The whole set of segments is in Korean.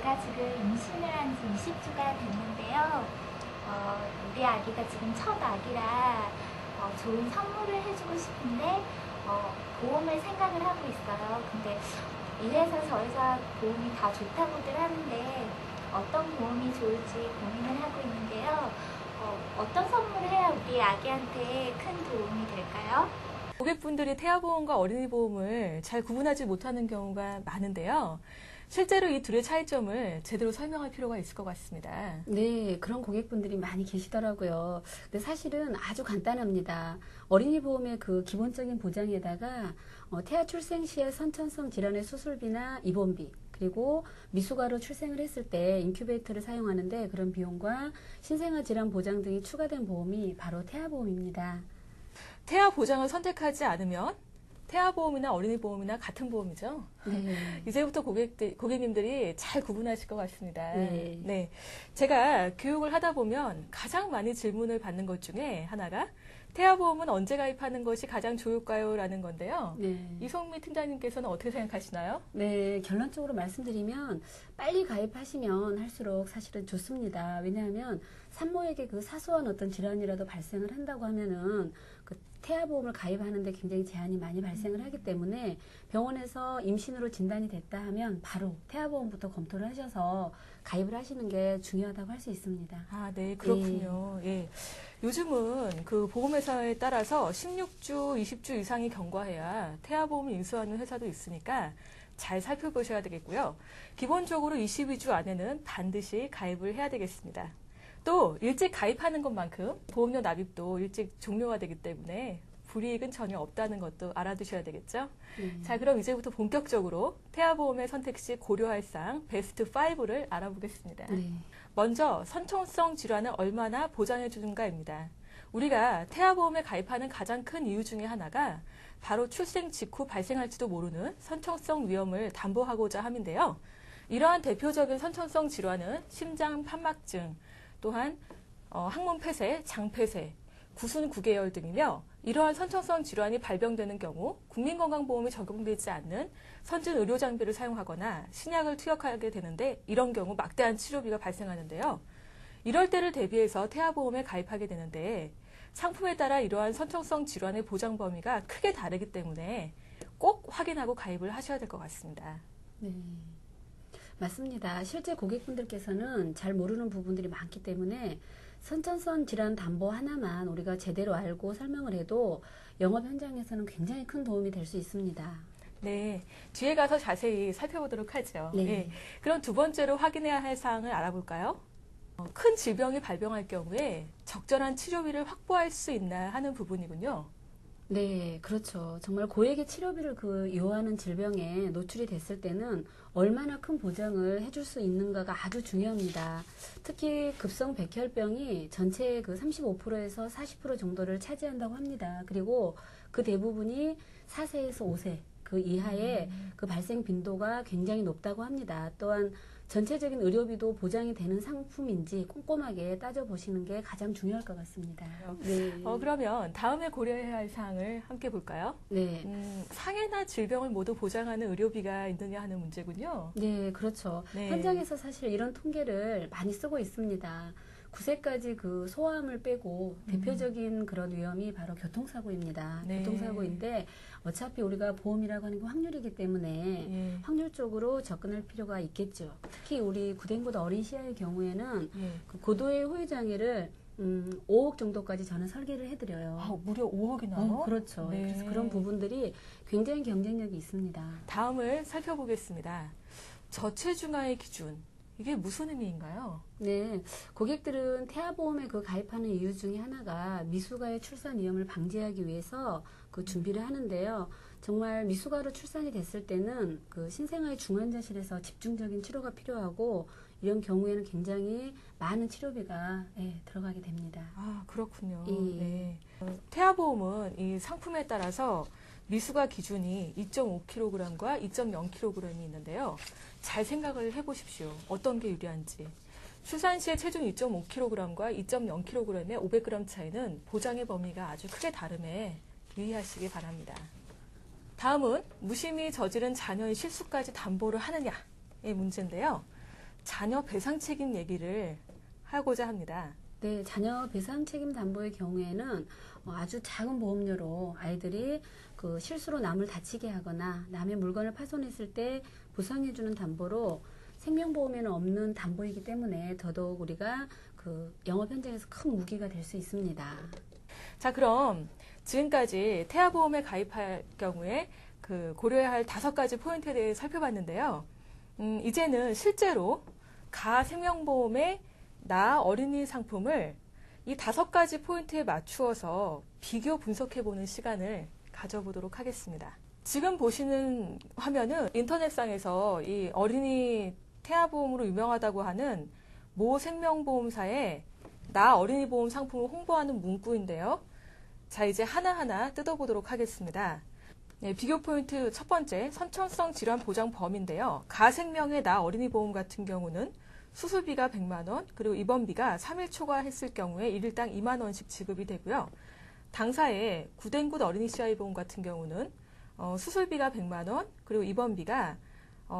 제가 지금 임신을 한 지 20주가 됐는데요. 우리 아기가 지금 첫 아기라 좋은 선물을 해주고 싶은데 보험을 생각을 하고 있어요. 근데 이 회사 저 회사 보험이 다 좋다고들 하는데 어떤 보험이 좋을지 고민을 하고 있는데요. 어떤 선물을 해야 우리 아기한테 큰 도움이 될까요? 고객분들이 태아보험과 어린이보험을 잘 구분하지 못하는 경우가 많은데요. 실제로 이 둘의 차이점을 제대로 설명할 필요가 있을 것 같습니다. 네, 그런 고객분들이 많이 계시더라고요. 근데 사실은 아주 간단합니다. 어린이 보험의 그 기본적인 보장에다가 태아 출생 시에 선천성 질환의 수술비나 입원비, 그리고 미숙아로 출생을 했을 때 인큐베이터를 사용하는데 그런 비용과 신생아 질환 보장 등이 추가된 보험이 바로 태아보험입니다. 태아 보장을 선택하지 않으면 태아보험이나 어린이보험이나 같은 보험이죠. 네. 이제부터 고객님들이 잘 구분하실 것 같습니다. 네. 네. 제가 교육을 하다 보면 가장 많이 질문을 받는 것 중에 하나가 태아보험은 언제 가입하는 것이 가장 좋을까요? 라는 건데요. 네. 이송미 팀장님께서는 어떻게 생각하시나요? 네, 결론적으로 말씀드리면 빨리 가입하시면 할수록 사실은 좋습니다. 왜냐하면 산모에게 그 사소한 어떤 질환이라도 발생을 한다고 하면은 그 태아보험을 가입하는데 굉장히 제한이 많이 발생을 하기 때문에 병원에서 임신으로 진단이 됐다 하면 바로 태아보험부터 검토를 하셔서 가입을 하시는 게 중요하다고 할 수 있습니다. 아, 네, 그렇군요. 예. 요즘은 그 보험회사에 따라서 16주, 20주 이상이 경과해야 태아보험을 인수하는 회사도 있으니까 잘 살펴보셔야 되겠고요. 기본적으로 22주 안에는 반드시 가입을 해야 되겠습니다. 또 일찍 가입하는 것만큼 보험료 납입도 일찍 종료가 되기 때문에 불이익은 전혀 없다는 것도 알아두셔야 되겠죠. 자, 그럼 이제부터 본격적으로 태아보험의 선택 시 고려할 사항 베스트 5를 알아보겠습니다. 네. 먼저 선천성 질환을 얼마나 보장해 주는가입니다. 우리가 태아보험에 가입하는 가장 큰 이유 중에 하나가 바로 출생 직후 발생할지도 모르는 선천성 위험을 담보하고자 함인데요. 이러한 대표적인 선천성 질환은 심장 판막증, 또한 항문 폐쇄, 장 폐쇄, 구순 구개열 등이며 이러한 선천성 질환이 발병되는 경우 국민건강보험이 적용되지 않는 선진 의료 장비를 사용하거나 신약을 투약하게 되는데 이런 경우 막대한 치료비가 발생하는데요. 이럴 때를 대비해서 태아보험에 가입하게 되는데 상품에 따라 이러한 선천성 질환의 보장 범위가 크게 다르기 때문에 꼭 확인하고 가입을 하셔야 될 것 같습니다. 네. 맞습니다. 실제 고객분들께서는 잘 모르는 부분들이 많기 때문에 선천성 질환 담보 하나만 우리가 제대로 알고 설명을 해도 영업 현장에서는 굉장히 큰 도움이 될 수 있습니다. 네, 뒤에 가서 자세히 살펴보도록 하죠. 네. 네, 그럼 두 번째로 확인해야 할 사항을 알아볼까요? 큰 질병이 발병할 경우에 적절한 치료비를 확보할 수 있나 하는 부분이군요. 네, 그렇죠. 정말 고액의 치료비를 요하는 질병에 노출이 됐을 때는 얼마나 큰 보장을 해줄 수 있는가가 아주 중요합니다. 특히 급성 백혈병이 전체의 그 35%에서 40% 정도를 차지한다고 합니다. 그리고 그 대부분이 4세에서 5세 그 이하의 그 발생 빈도가 굉장히 높다고 합니다. 또한 전체적인 의료비도 보장이 되는 상품인지 꼼꼼하게 따져보시는 게 가장 중요할 것 같습니다. 네. 그러면 다음에 고려해야 할 사항을 함께 볼까요? 네. 상해나 질병을 모두 보장하는 의료비가 있느냐 하는 문제군요. 네, 그렇죠. 네. 현장에서 사실 이런 통계를 많이 쓰고 있습니다. 9세까지 그 소아암을 빼고 대표적인 그런 위험이 바로 교통사고입니다. 네. 교통사고인데 어차피 우리가 보험이라고 하는 게 확률이기 때문에 예. 확률적으로 접근할 필요가 있겠죠. 특히 우리 구댕보다 어린 시야의 경우에는 예. 그 고도의 후유장애를 5억 정도까지 저는 설계를 해드려요. 아, 무려 5억이나요? 그렇죠. 네. 그래서 그런 부분들이 굉장히 경쟁력이 있습니다. 다음을 살펴보겠습니다. 저체중아의 기준. 이게 무슨 의미인가요? 네, 고객들은 태아보험에 가입하는 이유 중에 하나가 미숙아의 출산 위험을 방지하기 위해서 그 준비를 하는데요. 정말 미숙아로 출산이 됐을 때는 그 신생아의 중환자실에서 집중적인 치료가 필요하고 이런 경우에는 굉장히 많은 치료비가 들어가게 됩니다. 아, 그렇군요. 예. 네. 태아보험은 이 상품에 따라서 미숙아 기준이 2.5kg과 2.0kg이 있는데요. 잘 생각을 해보십시오. 어떤 게 유리한지. 출산 시의 체중 2.5kg과 2.0kg의 500g 차이는 보장의 범위가 아주 크게 다름에 유의하시기 바랍니다. 다음은 무심히 저지른 자녀의 실수까지 담보를 하느냐의 문제인데요. 자녀 배상 책임 얘기를 하고자 합니다. 네, 자녀 배상 책임 담보의 경우에는 아주 작은 보험료로 아이들이 그 실수로 남을 다치게 하거나 남의 물건을 파손했을 때 보상해주는 담보로 생명보험에는 없는 담보이기 때문에 더더욱 우리가 그 영업 현장에서 큰 무기가 될 수 있습니다. 자, 그럼 지금까지 태아보험에 가입할 경우에 그 고려해야 할 5가지 포인트에 대해 살펴봤는데요. 이제는 실제로 가생명보험의 나 어린이 상품을 이 5가지 포인트에 맞추어서 비교 분석해보는 시간을 가져보도록 하겠습니다. 지금 보시는 화면은 인터넷상에서 이 어린이 태아보험으로 유명하다고 하는 모 생명보험사의 나 어린이 보험 상품을 홍보하는 문구인데요. 자, 이제 하나하나 뜯어보도록 하겠습니다. 네, 비교 포인트 첫 번째, 선천성 질환 보장 범위인데요. 가생명의 나 어린이 보험 같은 경우는 수술비가 100만 원, 그리고 입원비가 3일 초과했을 경우에 1일당 2만 원씩 지급이 되고요. 당사의 굿앤굿 어린이 CI 보험 같은 경우는 수술비가 100만 원, 그리고 입원비가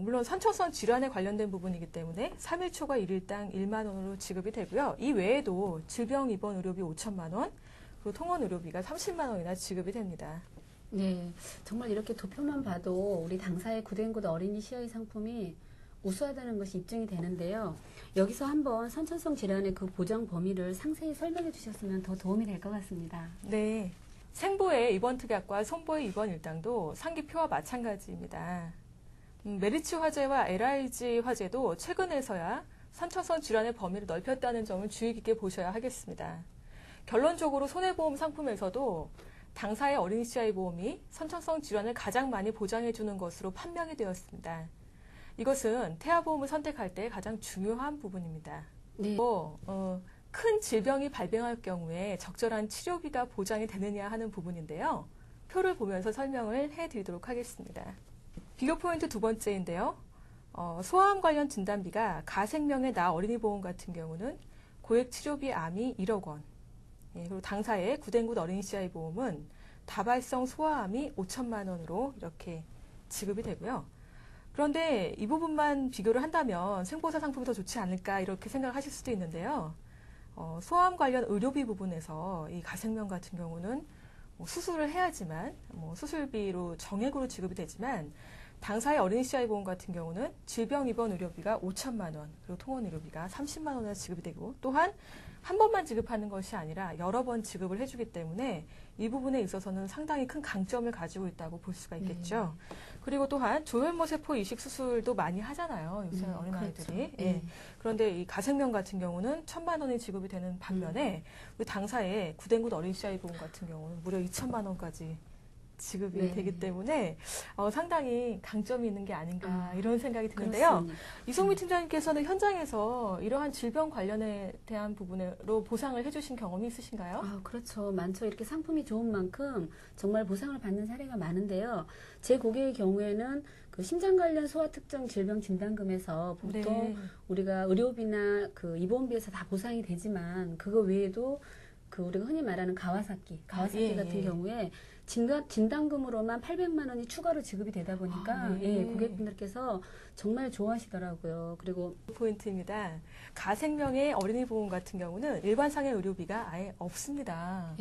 물론 선천성 질환에 관련된 부분이기 때문에 3일 초과 1일당 1만 원으로 지급이 되고요. 이 외에도 질병 입원 의료비 5천만 원, 그리고 통원 의료비가 30만 원이나 지급이 됩니다. 네, 정말 이렇게 도표만 봐도 우리 당사의 굿앤굿 어린이 CI 상품이 우수하다는 것이 입증이 되는데요. 여기서 한번 선천성 질환의 그 보장 범위를 상세히 설명해 주셨으면 더 도움이 될 것 같습니다. 네, 생보의 입원 특약과 손보의 입원 일당도 상기표와 마찬가지입니다. 메리츠 화재와 LIG 화재도 최근에서야 선천성 질환의 범위를 넓혔다는 점을 주의 깊게 보셔야 하겠습니다. 결론적으로 손해보험 상품에서도 당사의 어린이 CI 보험이 선천성 질환을 가장 많이 보장해주는 것으로 판명이 되었습니다. 이것은 태아보험을 선택할 때 가장 중요한 부분입니다. 네. 큰 질병이 발병할 경우에 적절한 치료비가 보장이 되느냐 하는 부분인데요. 표를 보면서 설명을 해드리도록 하겠습니다. 비교 포인트 두 번째인데요. 소아암 관련 진단비가 가생명의 나 어린이 보험 같은 경우는 고액 치료비 암이 1억 원, 그리고 당사의 굿앤굿 어린이 CI 보험은 다발성 소아암이 5천만 원으로 이렇게 지급이 되고요. 그런데 이 부분만 비교를 한다면 생보사 상품이 더 좋지 않을까 이렇게 생각하실 수도 있는데요. 소아암 관련 의료비 부분에서 이 가생명 같은 경우는 수술을 해야지만 수술비로 정액으로 지급이 되지만 당사의 어린이 CI 보험 같은 경우는 질병 입원 의료비가 5천만 원, 그리고 통원 의료비가 30만 원이나 지급이 되고 또한 한 번만 지급하는 것이 아니라 여러 번 지급을 해주기 때문에 이 부분에 있어서는 상당히 큰 강점을 가지고 있다고 볼 수가 있겠죠. 그리고 또한 조혈모 세포 이식 수술도 많이 하잖아요. 요새 어린아이들이. 그렇죠. 예. 그런데 이 가생명 같은 경우는 1,000만 원이 지급이 되는 반면에 우리 당사의 굿앤굿 어린이 CI 보험 같은 경우는 무려 2천만 원까지 지급이 되기 때문에 상당히 강점이 있는 게 아닌가 이런 생각이 드는데요. 그렇습니다. 이송미 팀장님께서는 현장에서 이러한 질병 관련에 대한 부분으로 보상을 해주신 경험이 있으신가요? 아, 그렇죠. 많죠. 이렇게 상품이 좋은 만큼 정말 보상을 받는 사례가 많은데요. 제 고객의 경우에는 그 심장 관련 소아 특정 질병 진단금에서 보통 우리가 의료비나 그 입원비에서 다 보상이 되지만 그거 외에도 그 우리가 흔히 말하는 가와사키 같은 경우에 진단금으로만 800만 원이 추가로 지급이 되다 보니까 고객분들께서 정말 좋아하시더라고요. 그리고 포인트입니다. 가생명의 어린이 보험 같은 경우는 일반상의 의료비가 아예 없습니다.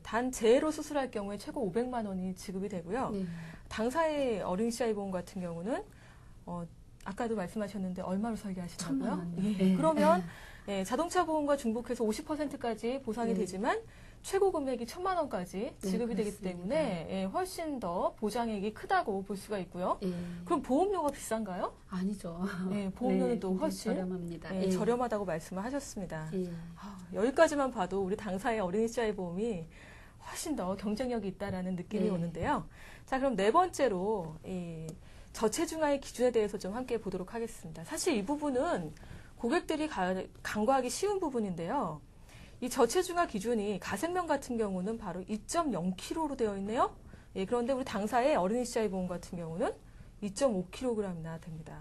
단 재해로 수술할 경우에 최고 500만 원이 지급이 되고요. 당사의 어린이 CI 보험 같은 경우는 아까도 말씀하셨는데 얼마로 설계하시나고요? 1,000만 원. 그러면 자동차 보험과 중복해서 50%까지 보상이 되지만 최고 금액이 1,000만 원까지 지급이 되기 때문에 훨씬 더 보장액이 크다고 볼 수가 있고요. 그럼 보험료가 비싼가요? 아니죠. 보험료는 또 훨씬 저렴합니다. 저렴하다고 말씀을 하셨습니다. 여기까지만 봐도 우리 당사의 어린이 CI 보험이 훨씬 더 경쟁력이 있다라는 느낌이 오는데요. 자, 그럼 네 번째로 이 저체중아의 기준에 대해서 좀 함께 보도록 하겠습니다. 사실 이 부분은 고객들이 간과하기 쉬운 부분인데요. 이 저체중아 기준이 가생명 같은 경우는 바로 2.0kg로 되어 있네요. 그런데 우리 당사의 어린이 CI 보험 같은 경우는 2.5kg이나 됩니다.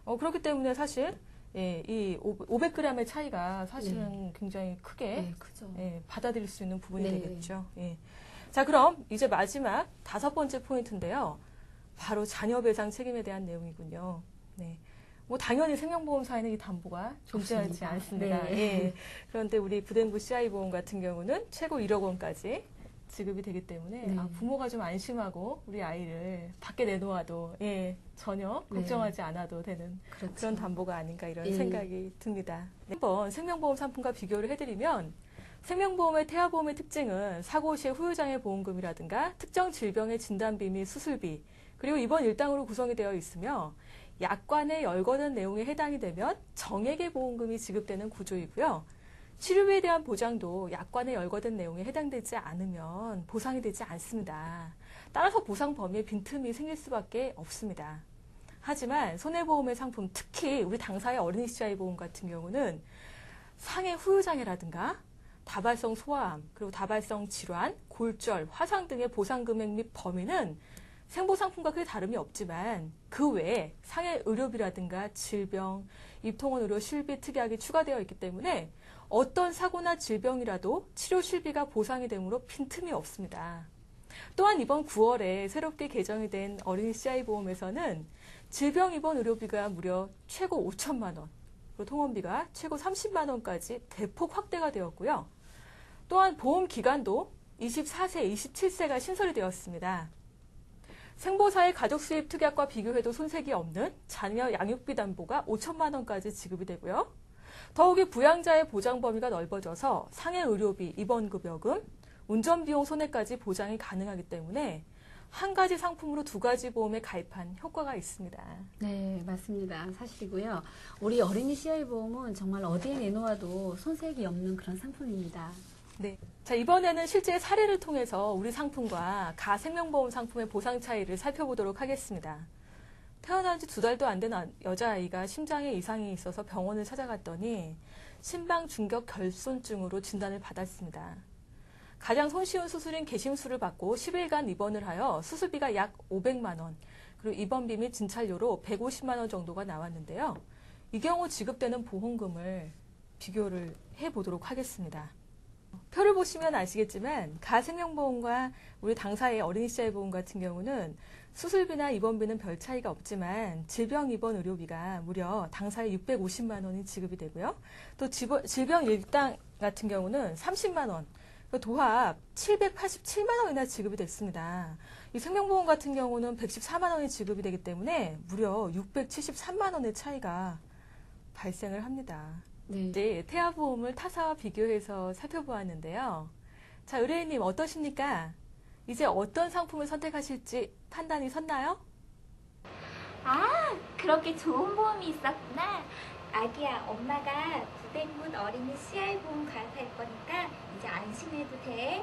그렇기 때문에 사실 이 500g의 차이가 사실은 굉장히 크게 받아들일 수 있는 부분이 되겠죠. 자, 그럼 이제 마지막 5번째 포인트인데요. 바로 자녀 배상 책임에 대한 내용이군요. 뭐 당연히 생명보험사에는 이 담보가 존재하지 없습니다. 않습니다. 네. 예. 그런데 우리 부den부 CI보험 같은 경우는 최고 1억 원까지 지급이 되기 때문에 네. 부모가 좀 안심하고 우리 아이를 밖에 내놓아도 전혀 네. 걱정하지 않아도 되는 그렇죠. 그런 담보가 아닌가 이런 예. 생각이 듭니다. 한번 생명보험 상품과 비교를 해드리면 생명보험의 태아보험의 특징은 사고 시의 후유장애 보험금이라든가 특정 질병의 진단비 및 수술비 그리고 입원 일당으로 구성이 되어 있으며 약관에 열거된 내용에 해당이 되면 정액의 보험금이 지급되는 구조이고요. 치료비에 대한 보장도 약관에 열거된 내용에 해당되지 않으면 보상이 되지 않습니다. 따라서 보상 범위에 빈틈이 생길 수밖에 없습니다. 하지만 손해보험의 상품, 특히 우리 당사의 어린이 CI 보험 같은 경우는 상해 후유장애라든가 다발성 소아암, 그리고 다발성 질환, 골절, 화상 등의 보상 금액 및 범위는 생보상품과 크게 다름이 없지만 그 외에 상해 의료비라든가 질병, 입통원 의료 실비 특약이 추가되어 있기 때문에 어떤 사고나 질병이라도 치료 실비가 보상이 되므로 빈틈이 없습니다. 또한 이번 9월에 새롭게 개정이 된 어린이 CI 보험에서는 질병 입원 의료비가 무려 최고 5천만 원, 그리고 통원비가 최고 30만 원까지 대폭 확대가 되었고요. 또한 보험 기간도 24세, 27세가 신설이 되었습니다. 생보사의 가족 수입 특약과 비교해도 손색이 없는 자녀 양육비 담보가 5천만 원까지 지급이 되고요. 더욱이 부양자의 보장 범위가 넓어져서 상해 의료비, 입원급여금, 운전비용 손해까지 보장이 가능하기 때문에 한 가지 상품으로 두 가지 보험에 가입한 효과가 있습니다. 네, 맞습니다. 사실이고요. 우리 어린이 CI 보험은 정말 어디에 내놓아도 손색이 없는 그런 상품입니다. 네. 자, 이번에는 실제 사례를 통해서 우리 상품과 가생명보험 상품의 보상 차이를 살펴보도록 하겠습니다. 태어난 지 2달도 안 된 여자아이가 심장에 이상이 있어서 병원을 찾아갔더니 심방 중격 결손증으로 진단을 받았습니다. 가장 손쉬운 수술인 개심술을 받고 10일간 입원을 하여 수술비가 약 500만 원, 그리고 입원비 및 진찰료로 150만 원 정도가 나왔는데요. 이 경우 지급되는 보험금을 비교를 해보도록 하겠습니다. 표를 보시면 아시겠지만 가생명보험과 우리 당사의 어린이 CI 보험 같은 경우는 수술비나 입원비는 별 차이가 없지만 질병 입원 의료비가 무려 당사에 650만 원이 지급이 되고요. 또 질병 일당 같은 경우는 30만 원, 도합 787만 원이나 지급이 됐습니다. 이 생명보험 같은 경우는 114만 원이 지급이 되기 때문에 무려 673만 원의 차이가 발생을 합니다. 네. 이제 태아보험을 타사와 비교해서 살펴보았는데요. 자, 의뢰인님 어떠십니까? 이제 어떤 상품을 선택하실지 판단이 섰나요? 아, 그렇게 좋은 보험이 있었구나. 아기야, 엄마가 부den부 어린이 CI 보험 가입할 거니까 이제 안심해도 돼.